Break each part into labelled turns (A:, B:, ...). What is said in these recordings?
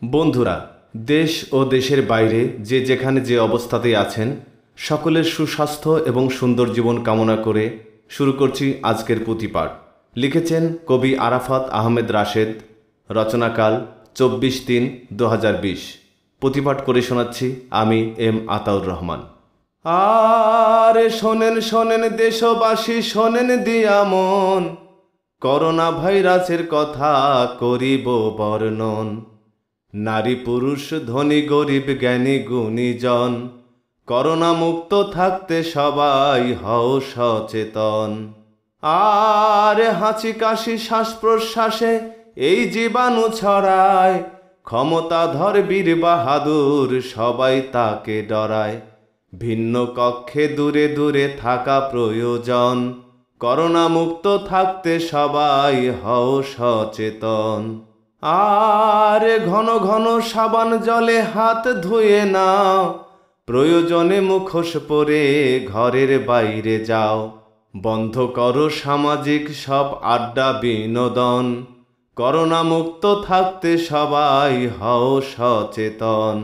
A: বন্ধুরা, দেশ ও দেশের বাইরে যে যেখানে যে অবস্থাতেই আছেন, সকলের সুস্বাস্থ্য এবং সুন্দর জীবন কামনা করে শুরু করছি আজকের পুঁথিপাঠ। লিখেছেন কবি আরাফাত আহমেদ রাশেদ। রচনাকাল 24-3-2020। পুঁথিপাঠ করে শোনাচ্ছি আমি এম আতাউর রহমান। আর শোনেন শোনেন দেশবাসী, শোনেন দিয়া মন, করোনা ভাইরাসের কথা করিব বর্ণন। নারী পুরুষ ধনী গরিব জ্ঞানী গুণীজন, করোনা মুক্ত থাকতে সবাই হও সচেতন। আর হাঁচি কাশি শ্বাস প্রশ্বাসে এই জীবাণু ছড়ায়, ক্ষমতাধর বীর বাহাদুর সবাই তাকে ডরায়। ভিন্ন কক্ষে দূরে দূরে থাকা প্রয়োজন, করোনা মুক্ত থাকতে সবাই হও সচেতন। আর ঘন ঘন সাবান জলে হাত ধুয়ে নাও, প্রয়োজনে মুখোশ পরে ঘরের বাইরে যাও। বন্ধ করো সামাজিক সব আড্ডা বিনোদন, করোনা মুক্ত থাকতে সবাই হও সচেতন।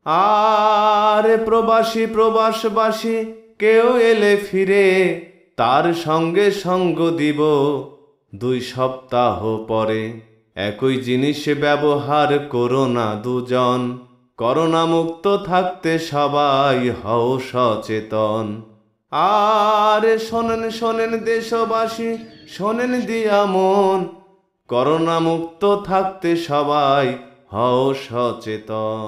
A: আর প্রবাসী প্রবাসবাসী কেউ এলে ফিরে, তার সঙ্গে সঙ্গ দিব 2 সপ্তাহ পরে। একই জিনিস ব্যবহার করো না দুজন, করোনা মুক্ত থাকতে সবাই হও সচেতন। আর শোনেন শোনেন দেশবাসী, শোনেন দিয়া মন, করোনা মুক্ত থাকতে সবাই হও সচেতন।